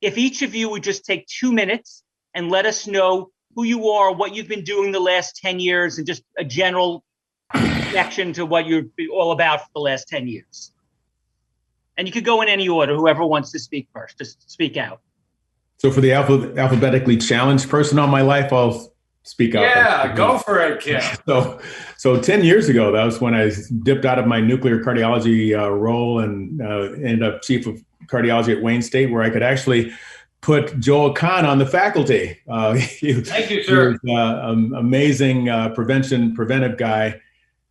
if each of you would just take 2 minutes and let us know who you are, what you've been doing the last 10 years, and just a general connection to what you're all about for the last 10 years. And you could go in any order, whoever wants to speak first, just speak out. So for the alphabetically challenged person on my life, I'll speak out. Yeah, go for it, kid. So 10 years ago, that was when I dipped out of my nuclear cardiology role and ended up chief of cardiology at Wayne State, where I could actually put Joel Kahn on the faculty. Thank you, sir. He was amazing preventive guy.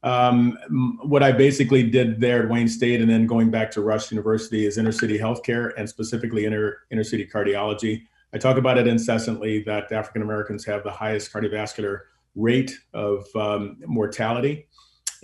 What I basically did there at Wayne State and then going back to Rush University is inner city healthcare and specifically inner city cardiology. I talk about it incessantly that African Americans have the highest cardiovascular rate of mortality.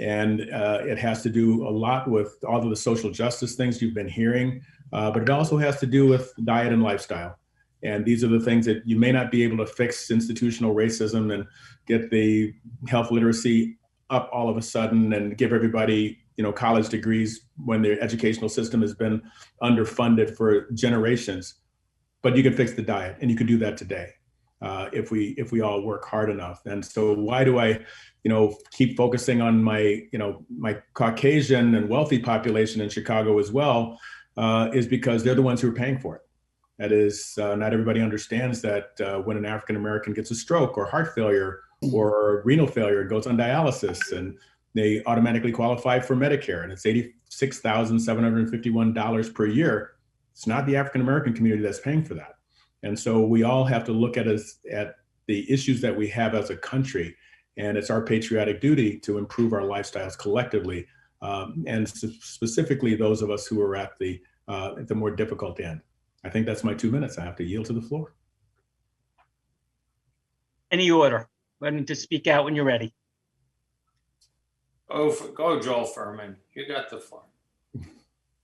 And it has to do a lot with all of the social justice things you've been hearing, but it also has to do with diet and lifestyle. And these are the things that you may not be able to fix institutional racism and get the health literacy up all of a sudden and give everybody, college degrees when the educational system has been underfunded for generations. But you can fix the diet, and you can do that today if we all work hard enough. And so why do I, keep focusing on my Caucasian and wealthy population in Chicago as well, is because they're the ones who are paying for it. That is, not everybody understands that when an African American gets a stroke or heart failure or renal failure, goes on dialysis, and they automatically qualify for Medicare, and it's $86,751 per year. It's not the African American community that's paying for that. And so we all have to look at the issues that we have as a country, and it's our patriotic duty to improve our lifestyles collectively, and specifically those of us who are at the more difficult end. I think that's my 2 minutes. I have to yield to the floor. Any order. Why don't you speak out when you're ready? Go, Joel Fuhrman. You got the floor.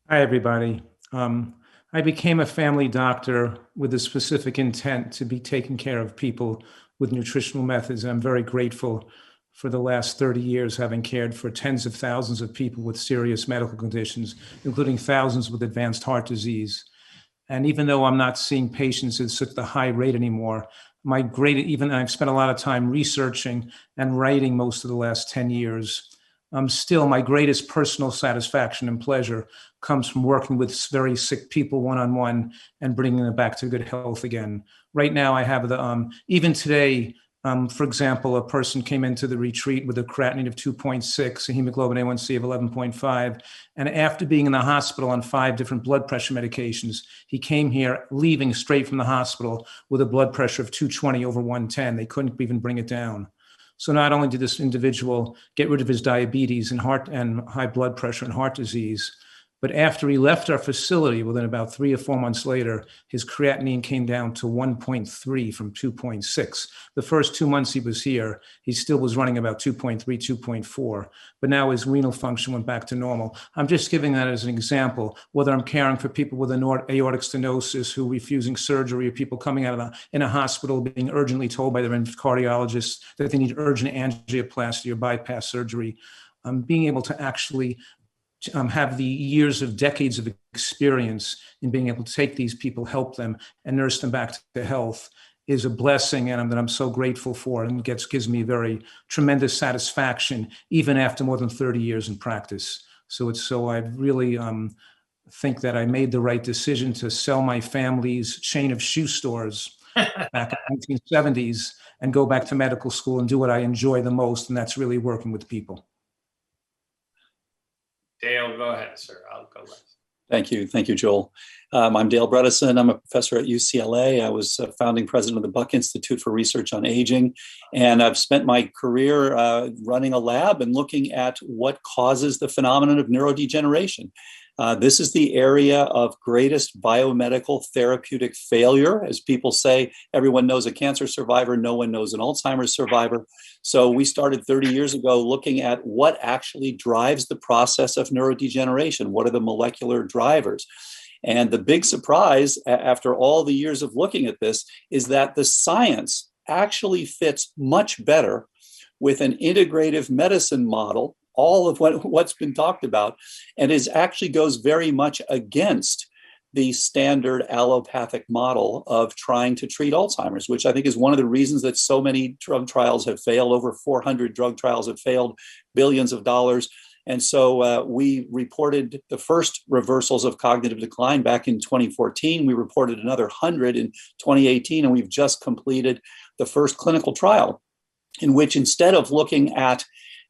Hi, everybody. I became a family doctor with a specific intent to be taking care of people with nutritional methods. I'm very grateful for the last 30 years, having cared for tens of thousands of people with serious medical conditions, including thousands with advanced heart disease. And even though I'm not seeing patients at such a high rate anymore, I've spent a lot of time researching and writing most of the last 10 years. Still, my greatest personal satisfaction and pleasure comes from working with very sick people one-on-one and bringing them back to good health again. Right now, I have even today, for example, a person came into the retreat with a creatinine of 2.6, a hemoglobin A1C of 11.5. And after being in the hospital on 5 different blood pressure medications, he came here leaving straight from the hospital with a blood pressure of 220 over 110. They couldn't even bring it down. So not only did this individual get rid of his diabetes and high blood pressure and heart disease, but after he left our facility, within about 3 or 4 months later, his creatinine came down to 1.3 from 2.6. The first 2 months he was here, he still was running about 2.3, 2.4, but now his renal function went back to normal. I'm just giving that as an example, whether I'm caring for people with aortic stenosis who are refusing surgery, or people coming out in a hospital being urgently told by their cardiologist that they need urgent angioplasty or bypass surgery. Being able to actually have the decades of experience in being able to take these people, help them, and nurse them back to health is a blessing, and that I'm so grateful for, and gives me very tremendous satisfaction, even after more than 30 years in practice. So I really think that I made the right decision to sell my family's chain of shoe stores back in the 1970s and go back to medical school and do what I enjoy the most, and that's really working with people. Dale, go ahead, sir. I'll go last. Thank you, Joel. I'm Dale Bredesen. I'm a professor at UCLA. I was founding president of the Buck Institute for Research on Aging, and I've spent my career running a lab and looking at what causes the phenomenon of neurodegeneration. This is the area of greatest biomedical therapeutic failure. As people say, everyone knows a cancer survivor, no one knows an Alzheimer's survivor. So we started 30 years ago looking at what actually drives the process of neurodegeneration. What are the molecular drivers? And the big surprise after all the years of looking at this is that the science actually fits much better with an integrative medicine model, all of what's been talked about, and actually goes very much against the standard allopathic model of trying to treat Alzheimer's, which I think is one of the reasons that so many drug trials have failed. Over 400 drug trials have failed, billions of dollars. And so we reported the first reversals of cognitive decline back in 2014. We reported another 100 in 2018, and we've just completed the first clinical trial in which instead of looking at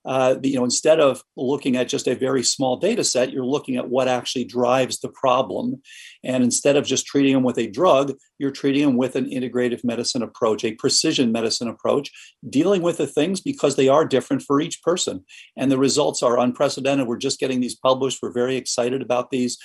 instead of looking at just a very small data set, you're looking at what actually drives the problem. And instead of just treating them with a drug, you're treating them with an integrative medicine approach, a precision medicine approach, dealing with the things because they are different for each person. And the results are unprecedented. We're just getting these published. We're very excited about these.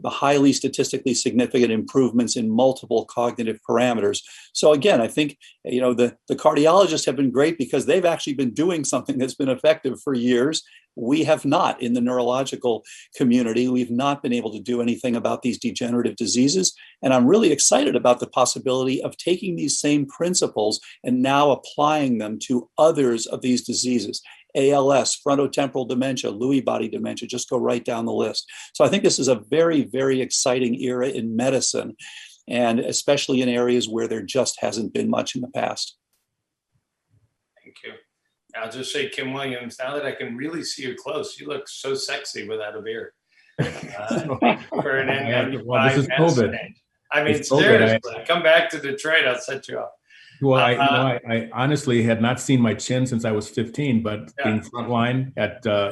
Highly statistically significant improvements in multiple cognitive parameters. So again, I think the cardiologists have been great because they've actually been doing something that's been effective for years. We have not in the neurological community. We've not been able to do anything about these degenerative diseases. And I'm really excited about the possibility of taking these same principles and now applying them to others of these diseases. ALS, frontotemporal dementia, Lewy body dementia, just go right down the list. So I think this is a very, very exciting era in medicine, and especially in areas where there just hasn't been much in the past. Thank you. I'll just say, Kim Williams, now that I can really see you close, you look so sexy without a beard. For an N95 well, this is COVID. I mean, It's COVID. seriously, come back to Detroit, I'll set you up. Well, I honestly had not seen my chin since I was 15, but being frontline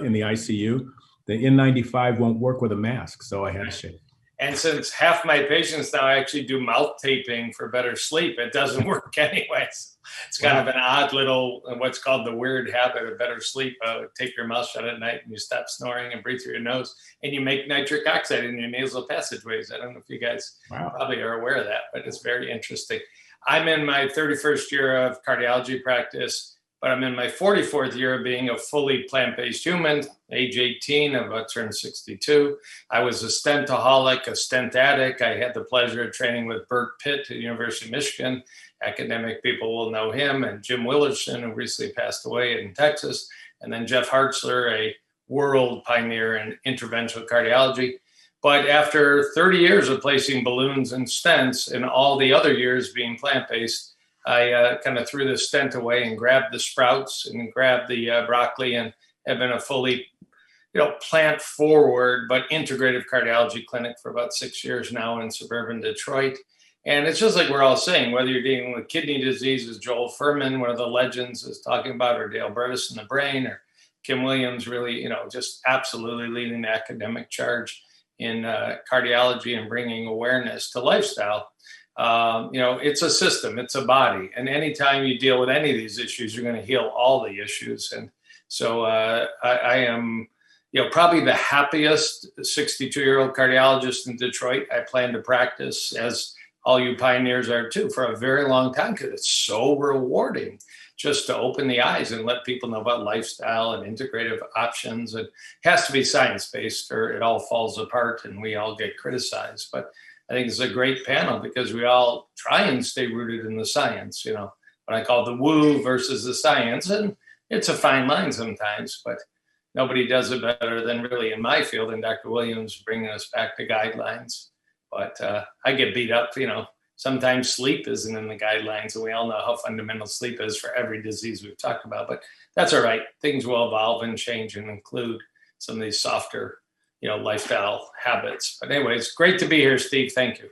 in the ICU, the N95 won't work with a mask, so I had to shave. And since half my patients now actually do mouth taping for better sleep, it doesn't work anyways. It's kind of an odd little, what's called the weird habit of better sleep. Take your mouth shut at night and you stop snoring and breathe through your nose, and you make nitric oxide in your nasal passageways. I don't know if you guys probably are aware of that, but it's very interesting. I'm in my 31st year of cardiology practice, but I'm in my 44th year of being a fully plant-based human. Age 18, I'm about to turn 62. I was a stentaholic, a stent addict. I had the pleasure of training with Bert Pitt at the University of Michigan. Academic people will know him, and Jim Willerson, who recently passed away in Texas, and then Jeff Hartzler, a world pioneer in interventional cardiology. But after 30 years of placing balloons and stents and all the other years being plant-based, I kind of threw the stent away and grabbed the sprouts and grabbed the broccoli, and have been a fully plant-forward but integrative cardiology clinic for about 6 years now in suburban Detroit. And it's just like we're all saying, whether you're dealing with kidney disease, as Joel Fuhrman, one of the legends, is talking about, or Dale Bredesen, the brain, or Kim Williams, really, just absolutely leading the academic charge in cardiology and bringing awareness to lifestyle. It's a system, it's a body. And anytime you deal with any of these issues, you're going to heal all the issues. And so I am, probably the happiest 62-year-old cardiologist in Detroit. I plan to practice, as all you pioneers are too, for a very long time, because it's so rewarding just to open the eyes and let people know about lifestyle and integrative options. It has to be science-based or it all falls apart and we all get criticized. But I think it's a great panel because we all try and stay rooted in the science, what I call the woo versus the science. And it's a fine line sometimes, but nobody does it better than really in my field and Dr. Williams bringing us back to guidelines. But I get beat up, sometimes sleep isn't in the guidelines, and we all know how fundamental sleep is for every disease we've talked about, but that's all right. Things will evolve and change and include some of these softer, lifestyle habits. But anyways, great to be here, Steve. Thank you.